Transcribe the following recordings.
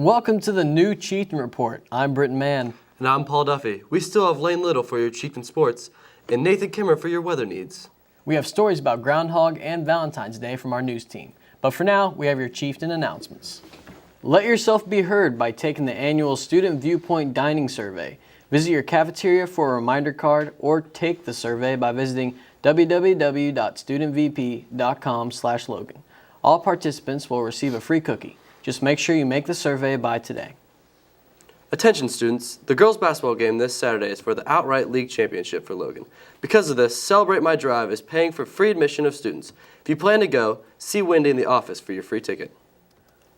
Welcome to the new Chieftain Report. I'm Britton Mann. And I'm Paul Duffy. We still have Lane Little for your Chieftain Sports and Nathan Kimmer for your weather needs. We have stories about Groundhog and Valentine's Day from our news team. But for now, we have your Chieftain announcements. Let yourself be heard by taking the annual Student Viewpoint Dining Survey. Visit your cafeteria for a reminder card or take the survey by visiting www.studentvp.com/Logan. All participants will receive a free cookie. Just make sure you make the survey by today. Attention students, the girls basketball game this Saturday is for the outright league championship for Logan. Because of this, Celebrate My Drive is paying for free admission of students. If you plan to go, see Wendy in the office for your free ticket.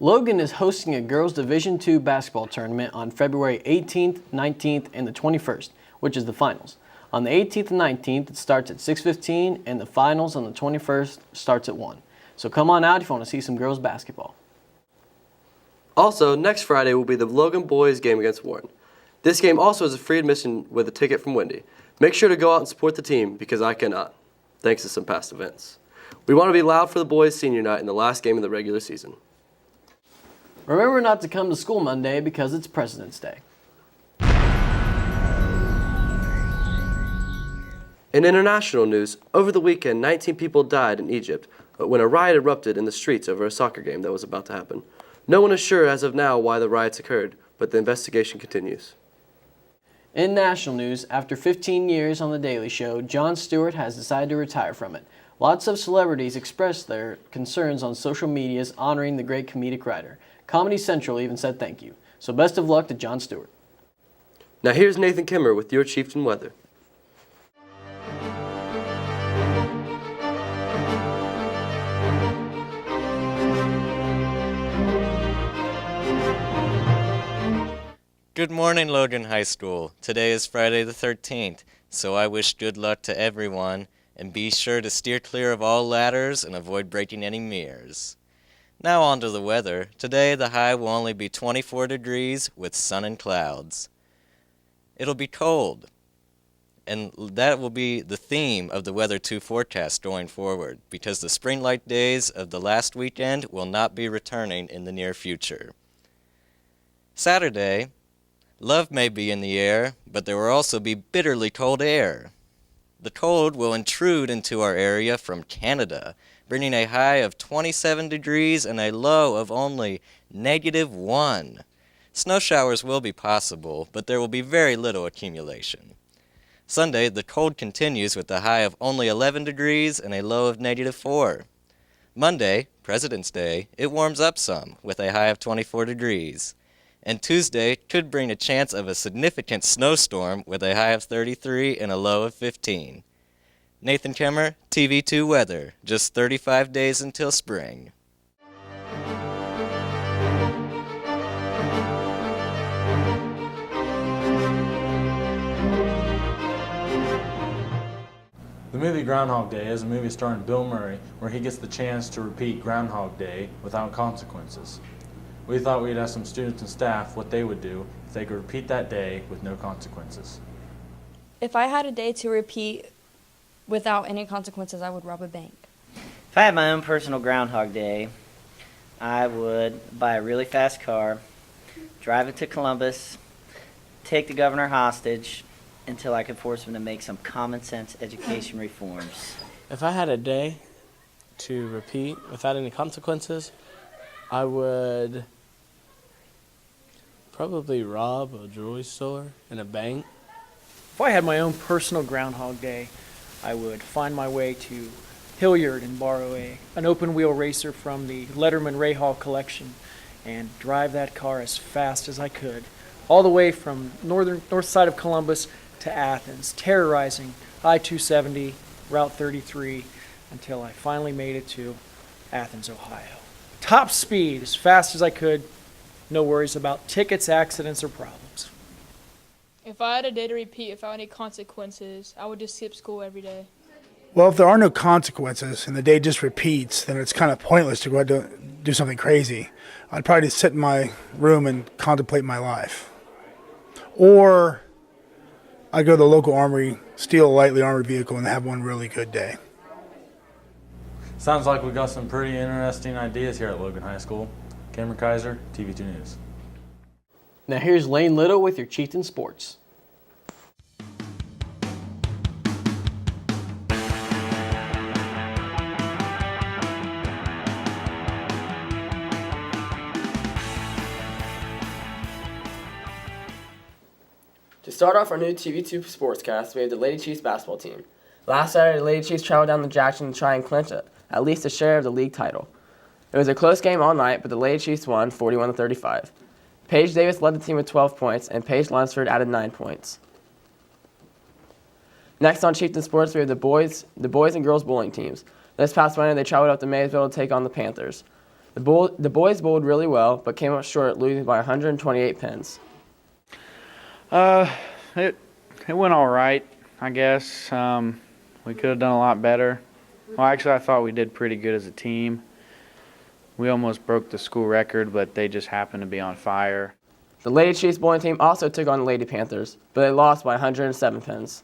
Logan is hosting a girls Division II basketball tournament on February 18th, 19th, and the 21st, which is the finals. On the 18th and 19th, it starts at 6:15, and the finals on the 21st starts at 1. So come on out if you want to see some girls basketball. Also, next Friday will be the Logan boys game against Warren. This game also is a free admission with a ticket from Wendy. Make sure to go out and support the team because I cannot, thanks to some past events. We want to be loud for the boys' senior night in the last game of the regular season. Remember not to come to school Monday because it's President's Day. In international news, over the weekend, 19 people died in Egypt when a riot erupted in the streets over a soccer game that was about to happen. No one is sure as of now why the riots occurred, but the investigation continues. In national news, after 15 years on The Daily Show, Jon Stewart has decided to retire from it. Lots of celebrities expressed their concerns on social medias honoring the great comedic writer. Comedy Central even said thank you. So best of luck to Jon Stewart. Now here's Nathan Kimmer with your Chieftain weather. Good morning, Logan High School. Today is Friday the 13th, so I wish good luck to everyone, and be sure to steer clear of all ladders and avoid breaking any mirrors. Now on to the weather. Today the high will only be 24 degrees with sun and clouds. It'll be cold, and that will be the theme of the Weather 2 forecast going forward, because the spring-like days of the last weekend will not be returning in the near future. Saturday, love may be in the air, but there will also be bitterly cold air. The cold will intrude into our area from Canada, bringing a high of 27 degrees and a low of only -1. Snow showers will be possible, but there will be very little accumulation. Sunday, the cold continues with a high of only 11 degrees and a low of -4. Monday, President's Day, it warms up some with a high of 24 degrees. And Tuesday could bring a chance of a significant snowstorm with a high of 33 and a low of 15. Nathan Kimmer, TV2 Weather, just 35 days until spring. The movie Groundhog Day is a movie starring Bill Murray where he gets the chance to repeat Groundhog Day without consequences. We thought we'd ask some students and staff what they would do if they could repeat that day with no consequences. If I had a day to repeat without any consequences, I would rob a bank. If I had my own personal Groundhog Day, I would buy a really fast car, drive it to Columbus, take the governor hostage until I could force him to make some common sense education reforms. If I had a day to repeat without any consequences, I would probably rob a jewelry store and a bank. If I had my own personal Groundhog Day, I would find my way to Hilliard and borrow an open-wheel racer from the Letterman Rahal collection and drive that car as fast as I could, all the way from north side of Columbus to Athens, terrorizing I-270, Route 33, until I finally made it to Athens, Ohio. Top speed, as fast as I could, no worries about tickets, accidents, or problems. If I had a day to repeat without any consequences, I would just skip school every day. Well, if there are no consequences and the day just repeats, then it's kind of pointless to go out and do something crazy. I'd probably just sit in my room and contemplate my life. Or I'd go to the local armory, steal a lightly armored vehicle, and have one really good day. Sounds like we got some pretty interesting ideas here at Logan High School. Cameron Kaiser, TV2 News. Now here's Lane Little with your Chieftain Sports. To start off our new TV2 Sportscast, we have the Lady Chiefs basketball team. Last Saturday, the Lady Chiefs traveled down to Jackson to try and clinch at least a share of the league title. It was a close game all night, but the Lady Chiefs won 41-35. Paige Davis led the team with 12 points, and Paige Lunsford added 9 points. Next on Chieftain Sports, we have the boys and girls bowling teams. This past Monday, they traveled up to Maysville to take on the Panthers. The boys bowled really well, but came up short, losing by 128 pins. It went all right, I guess. We could have done a lot better. Well, actually, I thought we did pretty good as a team. We almost broke the school record, but they just happened to be on fire. The Lady Chiefs bowling team also took on the Lady Panthers, but they lost by 107 pins.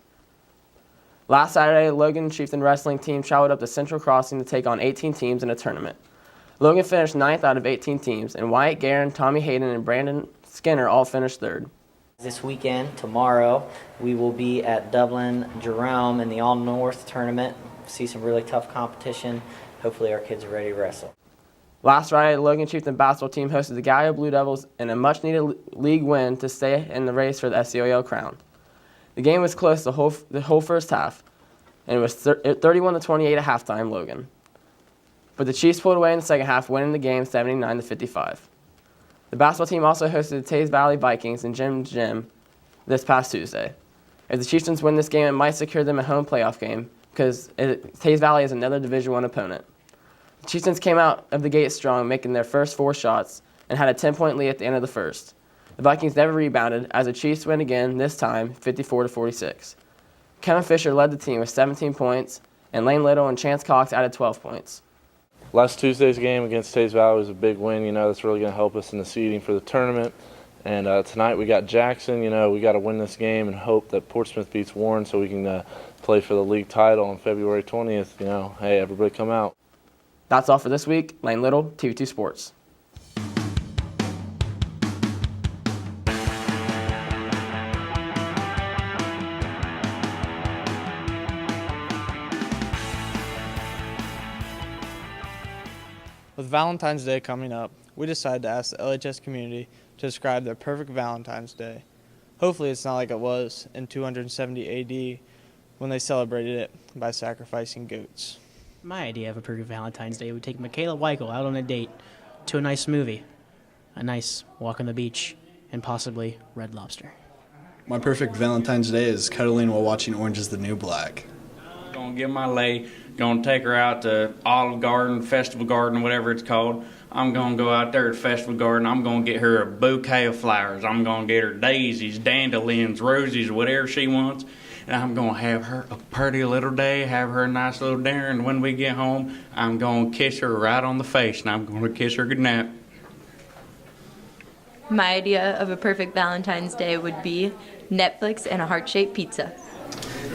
Last Saturday, the Logan Chieftain wrestling team traveled up to Central Crossing to take on 18 teams in a tournament. Logan finished 9th out of 18 teams, and Wyatt Guerin, Tommy Hayden, and Brandon Skinner all finished 3rd. This weekend, tomorrow, we will be at Dublin Jerome in the All North tournament. See some really tough competition. Hopefully our kids are ready to wrestle. Last Friday, the Logan Chieftain basketball team hosted the Gallo Blue Devils in a much-needed league win to stay in the race for the SCOL crown. The game was close the whole first half, and it was 31-28 at halftime, Logan. But the Chiefs pulled away in the second half, winning the game 79-55. The basketball team also hosted the Taze Valley Vikings in Gym this past Tuesday. If the Chieftains win this game, it might secure them a home playoff game because Taze Valley is another Division I opponent. The Chieftains came out of the gate strong, making their first 4 shots and had a 10-point lead at the end of the first. The Vikings never rebounded as the Chiefs win again, this time 54-46. Kevin Fisher led the team with 17 points, and Lane Little and Chance Cox added 12 points. Last Tuesday's game against Taze Valley was a big win. That's really going to help us in the seeding for the tournament. And tonight we got Jackson. We got to win this game and hope that Portsmouth beats Warren so we can play for the league title on February 20th. Hey, everybody come out. That's all for this week. Lane Little, TV2 Sports. With Valentine's Day coming up, we decided to ask the LHS community to describe their perfect Valentine's Day. Hopefully it's not like it was in 270 AD when they celebrated it by sacrificing goats. My idea of a perfect Valentine's Day would take Michaela Weichel out on a date to a nice movie, a nice walk on the beach, and possibly Red Lobster. My perfect Valentine's Day is cuddling while watching Orange is the New Black. Gonna get my lady, gonna take her out to Olive Garden, Festival Garden, whatever it's called. I'm gonna go out there at Festival Garden. I'm gonna get her a bouquet of flowers. I'm gonna get her daisies, dandelions, roses, whatever she wants. And I'm gonna have her a pretty little day, have her a nice little dinner, and when we get home, I'm gonna kiss her right on the face, and I'm gonna kiss her goodnight. My idea of a perfect Valentine's Day would be Netflix and a heart-shaped pizza.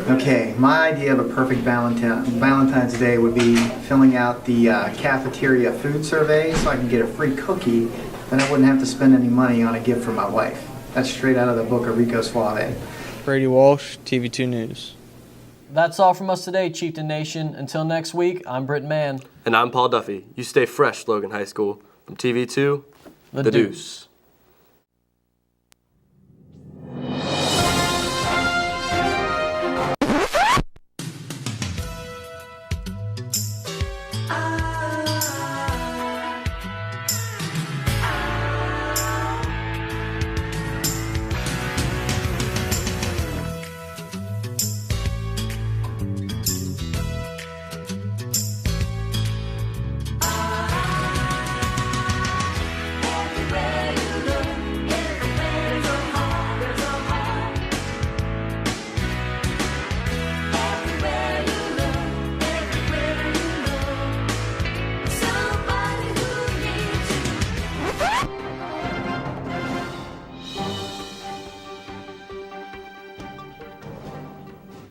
Okay, my idea of a perfect Valentine's Day would be filling out the cafeteria food survey so I can get a free cookie, then I wouldn't have to spend any money on a gift for my wife. That's straight out of the book of Rico Suave. Brady Walsh, TV2 News. That's all from us today, Chieftain Nation. Until next week, I'm Britt Mann. And I'm Paul Duffy. You stay fresh, Logan High School. From TV2, The Deuce. I